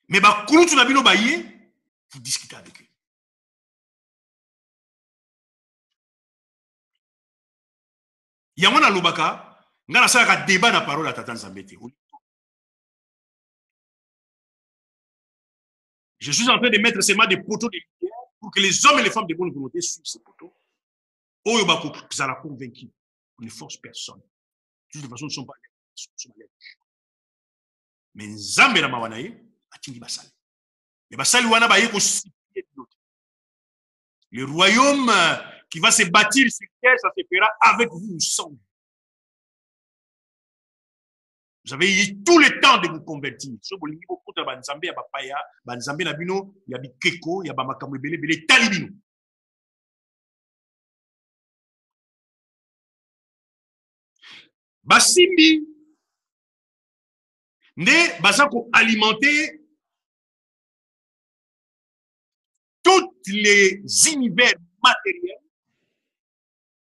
Mais vous discutez avec eux. Il y a un lobaka, il y a un débat dans la parole à Tatan Zambete. Je suis en train de mettre seulement des poteaux de lumière pour que les hommes et les femmes de bonne volonté suivent ces poteaux. Oyobako, vous allez convaincre. On ne force personne. De toute façon, ils ne sont pas allés. Mais Nzambe na mawanaye, atindi basali. Les basali wana ba yeko le royaume qui va se bâtir sur terre, ça se fera avec vous ensemble. Vous avez eu tout le temps de vous convertir. So bolingi bokuta ba Nzambe ya bapaya, ba Nzambe na bino ya bikeko, ya ba makambo ebele bele talibino. Basimbi nde baza ko alimenter tous les univers matériels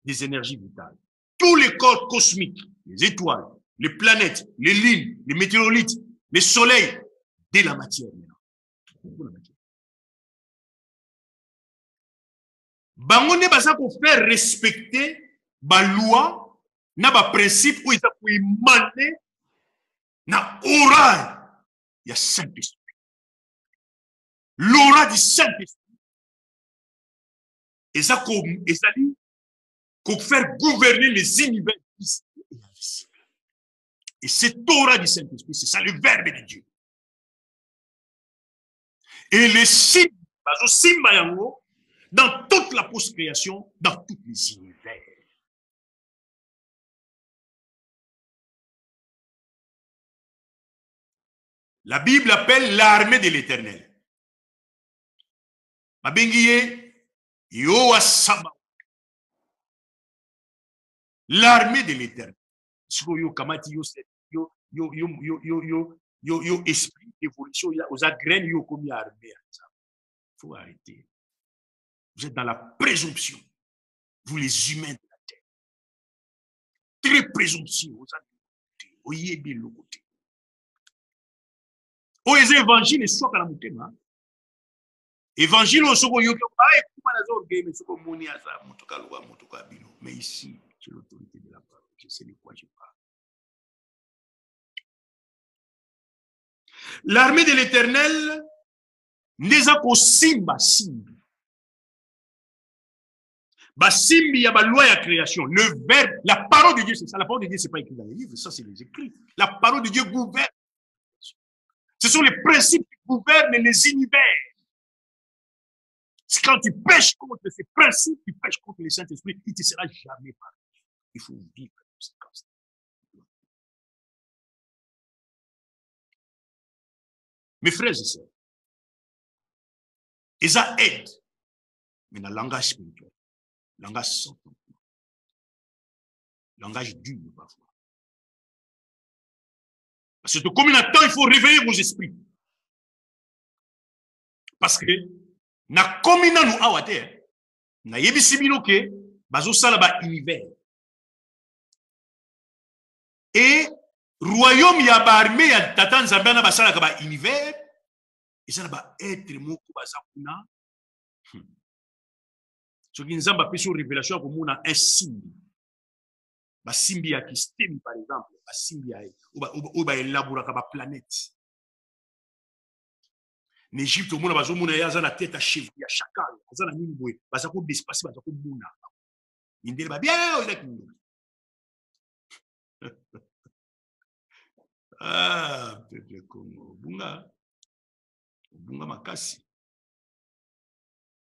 des énergies vitales. Tous les corps cosmiques, les étoiles, les planètes, les lunes, les météorites, les soleils, de la matière maintenant. Bango ne baza ko faire respecter ba loi na ba principe où ils ont émané na aura ya Saint-Esprit. L'aura du Saint-Esprit. Et ça pour faire gouverner les univers visibles et invisibles. Et cette aura du Saint-Esprit, c'est ça le Verbe de Dieu. Et les signes, dans toute la post-création, dans tous les univers. La Bible appelle l'armée de l'Éternel. L'armée de l'Éternel. Yo esprit d'évolution, aux graines, yo comme armée. Il faut arrêter. Vous êtes dans la présomption. Vous les humains de la terre. Très présomptueux. Vous êtes de l'autre côté. Aux évangiles, soit à la montagne. Évangile, mais ici, c'est l'autorité de la parole. Je sais de quoi je parle. L'armée de l'Éternel n'est pas simba simbi. Basimbi, il y a la loi de création. Le verbe, la parole de Dieu, c'est ça. La parole de Dieu, c'est pas écrit dans les livres, ça, c'est les écrits. La parole de Dieu gouverne. Ce sont les principes qui gouvernent les univers. Quand tu pêches contre ces principes, tu pêches contre le Saint-Esprit, il ne te sera jamais pardonné. Il faut vivre comme ça. Mes frères et sœurs, Et ça aide. Mais dans le langage spirituel, langage sortant, langage dur parfois. Parce que comme il y a temps, il faut réveiller vos esprits. Parce que, na komina nous awate, na yebisi bino ke, bazo sala ba univers. Et, royaume ya ba armée ya tata nzambe na basala ka ba univers, et ça ba être moko baza kuna. Ce qui nous a fait sur révélation comme on a un signe. Ba simbi ya kistem par exemple, ba simbi ya ou ba elabora ka ba planète. En Égypte, au monde bazo mona ya za na tête à cheveux ya chacal, za na nimboé, baza ko d'espace baza ko mona. Indele ba bien o nek. Ah, peuple Congo, bunga. Bunga makasi.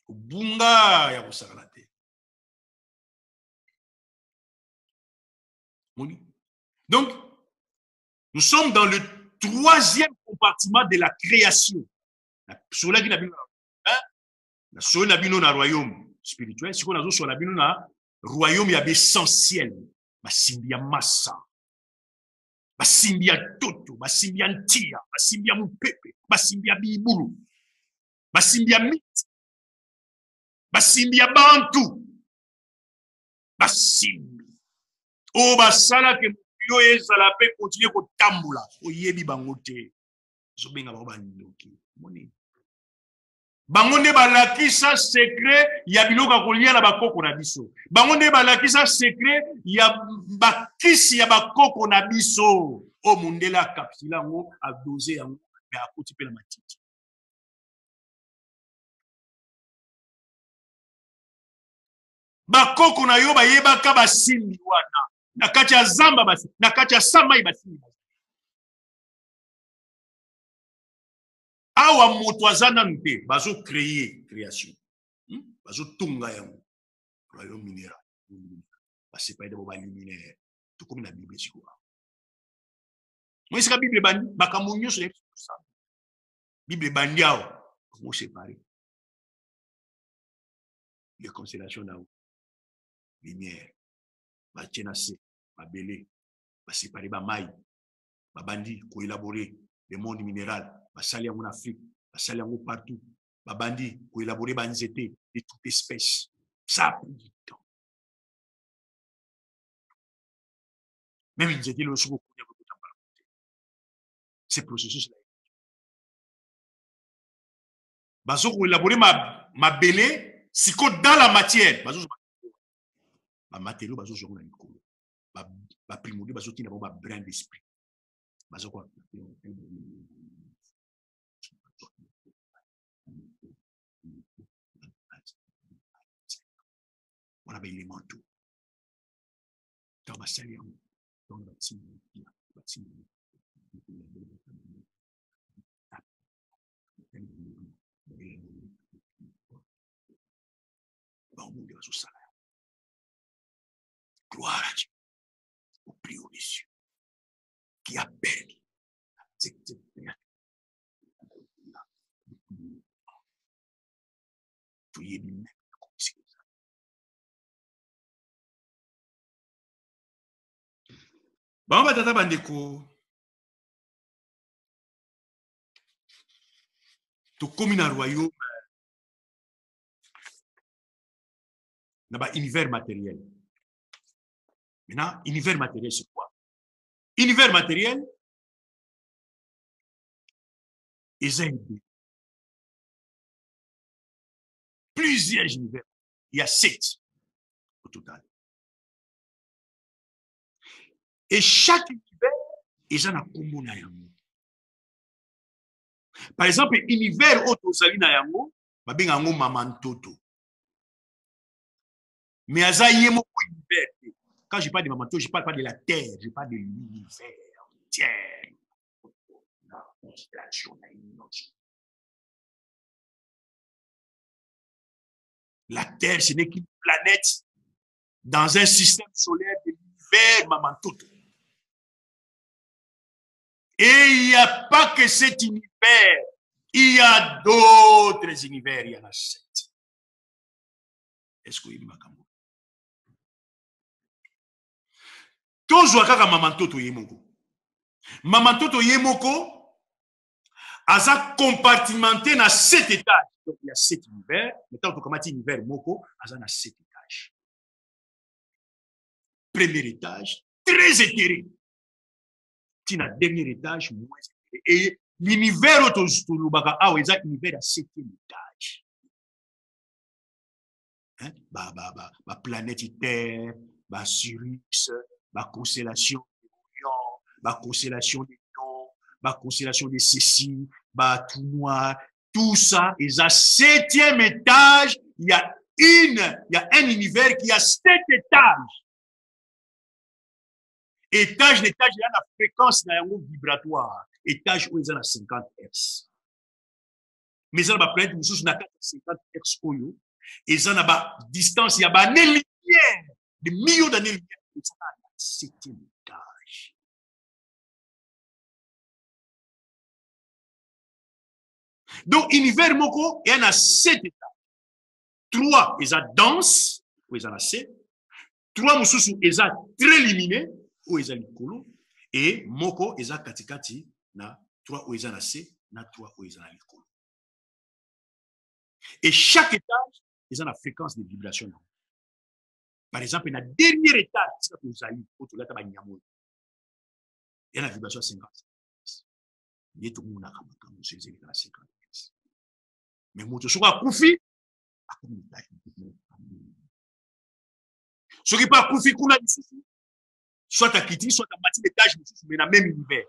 Bunga ya kusakala te. Donc, nous sommes dans le troisième compartiment de la création. Sur la na royaume spirituel, si on a sur la na royaume ya essentiel, basimbi ya massa, basimbi ya toto, basimbi ya ntia, basimbi ya mupepe, basimbi ya bibulu, basimbi ya mit, basimbi ya bantu, basimbi. O basala ke yo ezala pe continuer ko tambula, o yebi bango te. Zo benga ba bandoki. Moni. Bango nde balakisa secret ya biloko kolia na bakoko na biso. Bango nde balakisa secret ya bakisi ya bakoko na biso. O mundela kapsula ngo a doser yango me akoti pe na matiti. Bakoko na yo bayebaka basimbi wana. Na kati ya zamba basi, na kati ya samai basimbi. Awa moto azana nte bazo créer création. Bazo tunga yango. Royaume minéral. Parce pas de ba luminaire. Tout comme la Bible siko. Moi c'est la Bible bandi bakamonyo sur ça. Bible bandi awa. Comment séparer? Les constellations là. Lumière. Ba tchenase, ba belé, ba séparer ba mai. Ba bandi ko élaborer le monde minéral. Ba sali en Afrique, ba sali en partout. Ba bandi ko élaborer ba nzete de toute espèce. Ça prend du temps. Même nzete le souvent connaît beaucoup de temps. C'est processus là. Bazo ko élaborer ma belé, si ko dans la matière, bazo ba matériau bazo zo na likolo. Ba primordial bazo tina ba brin d'esprit. Bazo ko on avait les manteaux. Dans ma salle, dans le bâtiment, gloire à Dieu, au plus haut des cieux, qui a permis. Bon, batata bandeko. To comme un royaume n'a pas univers matériel. Maintenant, univers matériel, c'est quoi? Univers matériel, plusieurs univers. Il y a 7 au total. Et chaque univers est un combo na yango. Par exemple, univers autosali na yango, ba benga yango mamantoto. Mais aza yemo univers. Quand je parle de mamantoto, je parle pas de la terre, je parle de l'univers. Tiens. La terre, ce n'est qu'une planète dans un système solaire de l'univers mamantoto. Et il n'y a pas que cet univers Il y a d'autres univers, il y en a 7. Est-ce que vous m'avez tozwa kaka mama toto ye moko. Mama toto ye moko aza compartimenté na 7 étages. Donc il y a 7 univers. Maintenant on commence univers moko aza na 7 étages. Premier étage très éthéré. Tina dernier étage moins éthéré. Et l'univers autozulubaka awa eza univers à 7e étage. Hein? Ba planète Terre, ba Sirius, ba constellation des Orion, ba constellation des Lions, ba constellation des Cécile, ba tout noir, tout ça, ils à 7e étage, il y a un univers qui a 7 étages. Étage d'étage, il y a la fréquence vibratoire. Étage où ils ont 50 Hz. Mais ils ont la planète, ils ont 50 Hz. Ils ont la distance, il y a des lumières, des millions d'années-lumière. Ils sont à la 7e étage. Donc, univers moko, il y en a 7 étages. 3, ils ont dense, où ils ont la 7. 3, ils ont très lumineux, où ils ont l'icolo. Et moko, ils ont katikati, na 3 où ils ont la 7, na 3 où ils ont l'icolo. Et chaque étage, ils ont la fréquence de vibration. Par exemple, dans le dernier étage, c'est que vous allez, il y a la vibration à 50. Il y a tout le monde à 50. Mais moi, je suis à Koufi, à Koufi. Ce qui n'est pas à Koufi, soit à Kiti, soit à bâti d'étage, mais dans le même univers.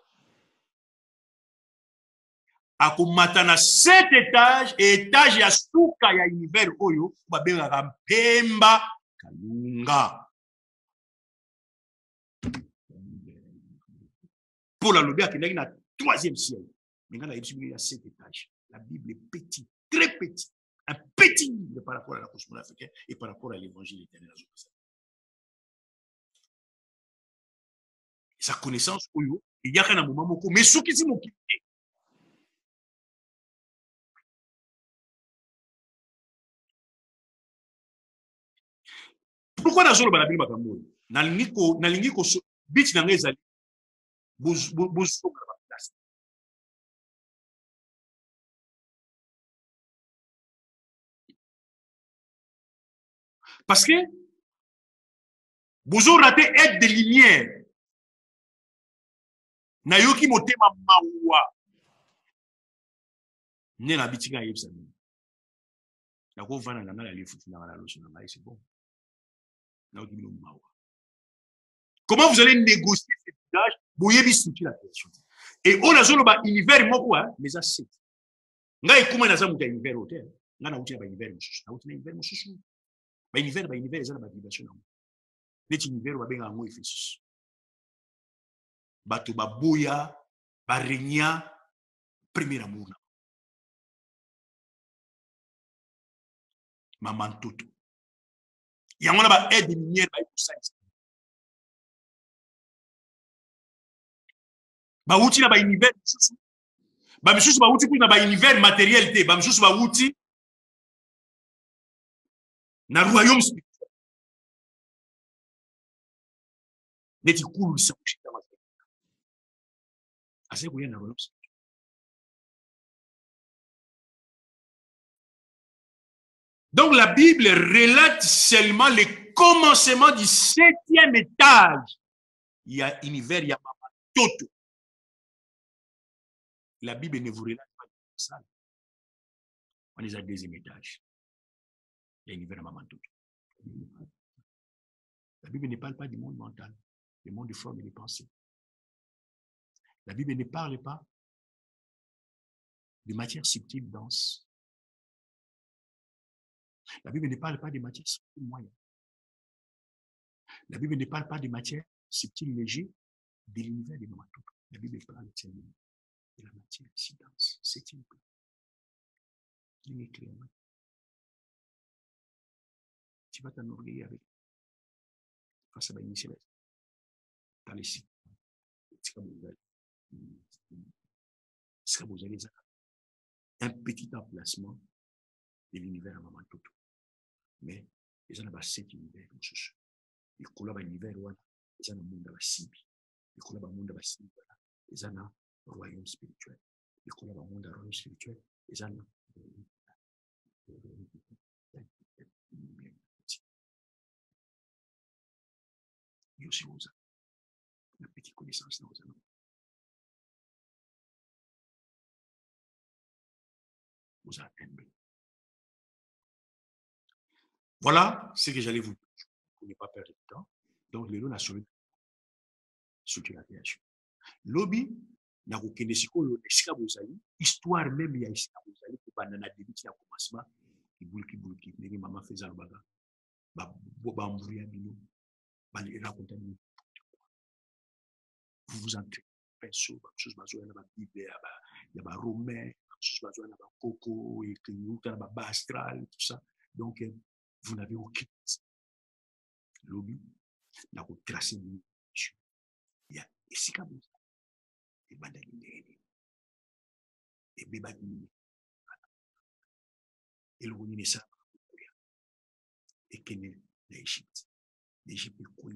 À Koumatana, 7 étages, et étage, il y a Souka, il y a univers, Oyo, Babera Pemba, Kalunga. Pour la lobby, il y a un 3e ciel. Mais il y a 7 étages. La Bible est petite, très petite. Un petit livre par rapport à la cosmologie africaine et par rapport à l'évangile éternel. Sa connaissance, il y a un moment, mais ce qui s'est quitté. Pourquoi dans la Bible, parce que vous aurez raté aide de lumière. Nayoki motema mawa. Né na bitinga yebsa. Na ko vana na ngala lifuti na ngala loso na ngai c'est bon. Nayoki bino mawa. Comment vous allez négocier cet usage? Boyebi structure la création. Et on a zolo ba univers moko mais à 7. Ngai kuma na zamu ta univers hotel. Ngana uti ba univers mususu. Na uti na univers mususu. Ba univers ezana ba vibration na. Net univers ba benga ngo Ephésus. Bato ba boya ba régna premier amour. Maman toto. Yango na ba aide de lumière ba ekusa. Ba uti na ba univers mususu. Ba misusu ba uti kuna ba univers matériel te, ba misusu ba uti na royaume spirituel. Neti kulu sa kushika mazuri. Ase kuya na royaume spirituel. Donc la Bible relate seulement le commencement du 7e étage. Il y a univers, il y a Mama Toto. La Bible ne vous relate pas ça. On est à 2e étage. Il y a univers à Mama Toto. La Bible ne parle pas du monde mental, du monde de forme et de pensée. La Bible ne parle pas de matière subtile dense. La Bible ne parle pas de matière subtile moyenne. La Bible ne parle pas de matière subtile légère de l'univers de Mama Toto. La Bible parle de la matière si dense. C'est une plan. Il est clairement. Tu vas t'enorgueillir avec face à l'initiative. Dans les sites. C'est comme vous allez. un petit emplacement de l'univers à Maman Toto. Mais ils ont 7 univers. Ils ont l'univers, ils ont le monde à Sibi. Ils ont le monde à Sibi. Ils ont le royaume spirituel. Ils ont le monde à royaume spirituel. Ils ont le il y a aussi une petite connaissance dans vous. Vous attendez. Voilà ce que j'allais vous dire pour ne pas perdre de temps. Donc, les lois nationales sur la création. Lobby, na kokende sikoyo esika bozali, histoire même ya esika bozali ko banana début ya commencement, kibuluki ndenge mama feza lobaga. Ba mburu ya bino, ba raconter nous. Vous vous entraînez perso, ba chose bazo na ba bible ya ba romain, chose bazo na ba coco et que nous na ba astral tout ça. Donc vous n'avez aucune lobby na ko tracer une ya esika bozali. Et bandani et bebani et le roni ça et kene l'Égypte est quoi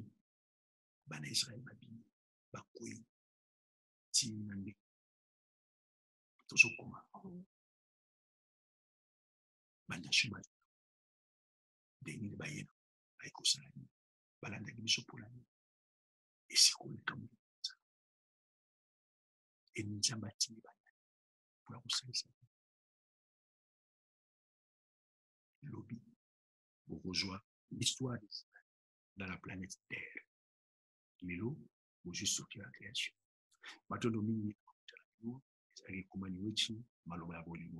bana Israël babi ba quoi ti nande to so koma banda shima deni ba yena ay ko sala balanda bi so polani et c'est quoi comme et nous jambati bana pour vous ça lobby pour rejoindre l'histoire dans la planète Terre. Lelo, vous juste sortir la création. Maintenant, nous avons dit comment nous avons dit,